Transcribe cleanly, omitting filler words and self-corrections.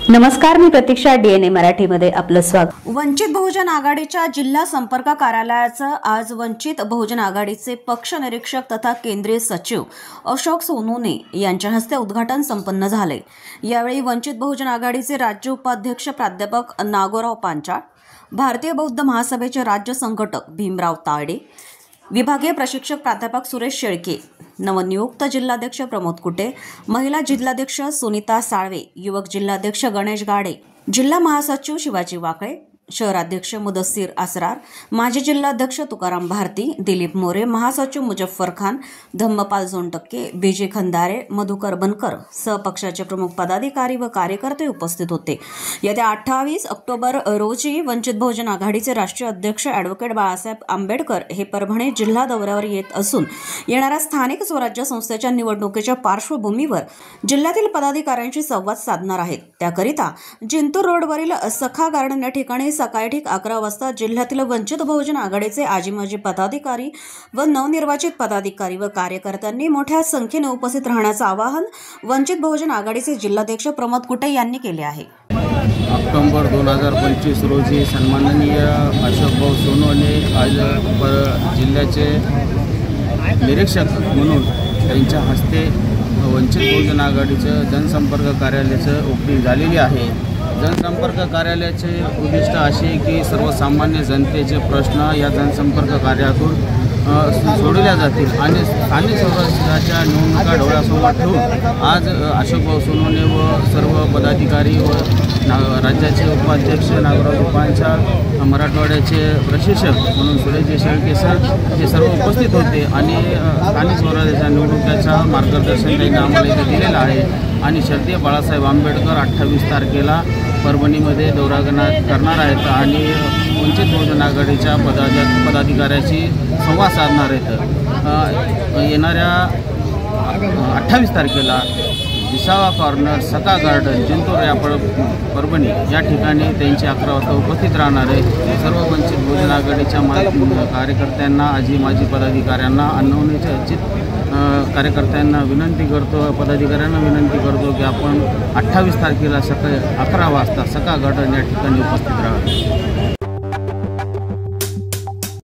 नमस्कार, मी प्रतीक्षा. DNA मराठीमध्ये आपलं स्वागत. वंचित बहुजन आघाडीच्या जिल्हा संपर्क कार्यालयाचं आज वंचित बहुजन आघाडीचे पक्ष निरीक्षक तथा केंद्रीय सचिव अशोक सोनोने यांच्या हस्ते उद्घाटन संपन्न झाले. यावेळी वंचित बहुजन आघाडीचे राज्य उपाध्यक्ष प्राध्यापक नागोराव पांचाळ, भारतीय बौद्ध महासभेचे राज्य संघटक भीमराव तायडे, विभागीय प्रशिक्षक प्राध्यापक सुरेश शेळके, नवनियुक्त जिल्हाध्यक्ष प्रमोद कुटे, महिला जिल्हाध्यक्ष सुनीता साळवे, युवक जिल्हाध्यक्ष गणेश गाडे, जिल्हा महासचिव शिवाजी वाकळे, शहराध्यक्ष मुदस्सीर असरार, माजी जिल्हाध्यक्ष तुकाराम भारती, दिलीप मोरे, महासचिव मुजफ्फर खान, धम्मपाल जोंटक्के, बीजे खंदारे, मधुकर बनकर सहपक्षाचे प्रमुख पदाधिकारी व कार्यकर्ते उपस्थित होते. येत्या 28 ऑक्टोबर रोजी वंचित बहुजन आघाडीचे राष्ट्रीय अध्यक्ष ॲडव्होकेट बाळासाहेब आंबेडकर हे परभणी जिल्हा दौऱ्यावर येत असून येणाऱ्या स्थानिक स्वराज्य संस्थेच्या निवडणुकीच्या पार्श्वभूमीवर जिल्ह्यातील पदाधिकाऱ्यांशी संवाद साधणार आहेत. त्याकरिता जिंतूर रोडवरील सखा गार्डन या ठिकाणी सकाळी ठीक 11 वाजता जिल्ह्यातील वंचित बहुजन आघाडीचे आजी माजी पदाधिकारी व नवनिर्वाचित पदाधिकारी व कार्यकर्त्यांनी मोठ्या संख्येने उपस्थित राहण्याचं आवाहन वंचित बहुजन आघाडीचे जिल्हाध्यक्ष प्रमोद कुटे यांनी केले आहे. ऑक्टोबर 2025 रोजी सन्माननीय अशोकभाऊ सोनोने आज जिल्ह्याचे निरीक्षक म्हणून त्यांच्या हस्ते वंचित बहुजन आघाडीचं जनसंपर्क कार्यालयाचं ओपनिंग झालेली आहे. जनसंपर्क कार्यालयाचे उद्दिष्ट असे की सर्वसामान्य जनतेचे प्रश्न या जनसंपर्क कार्यातून सोडवल्या जातील आणि स्थानिक स्वराज्याच्या निवडणुका डोळ्यासमोर ठेवून आज अशोकभाऊ सोनोने व सर्व पदाधिकारी व राज्याचे उपाध्यक्ष नागोराव पांचाळ, मराठवाड्याचे प्रशिक्षक म्हणून सुरेश शेळके सर हे सर्व उपस्थित होते आणि स्थानिक स्वराज्याच्या निवडणुकीचा मार्गदर्शन त्यांनी आम्हाला इथे दिलेलं आहे. आणि श्रद्धेय बाळासाहेब आंबेडकर 28 तारखेला परभणीमध्ये दौरा करणार आहेत आणि वंचित बहुजन आघाडीच्या पदाधिकाऱ्याशी संवाद साधणार आहेत. येणाऱ्या 28 तारखेला विसावा कॉर्नर, सका गार्डन, जिंतूर या परभणी या ठिकाणी त्यांची 11 वाजता उपस्थित राहणार आहे. सर्व वंचित बहुजन आघाडीच्या कार्यकर्त्यांना, आजी माजी पदाधिकाऱ्यांना, अनौनिचित कार्यकर्त्यांना विनंती करतो, पदाधिकाऱ्यांना विनंती करतो की आपण 28 तारखेला सकाळी 11 वाजता सका गार्डन या ठिकाणी उपस्थित राहा.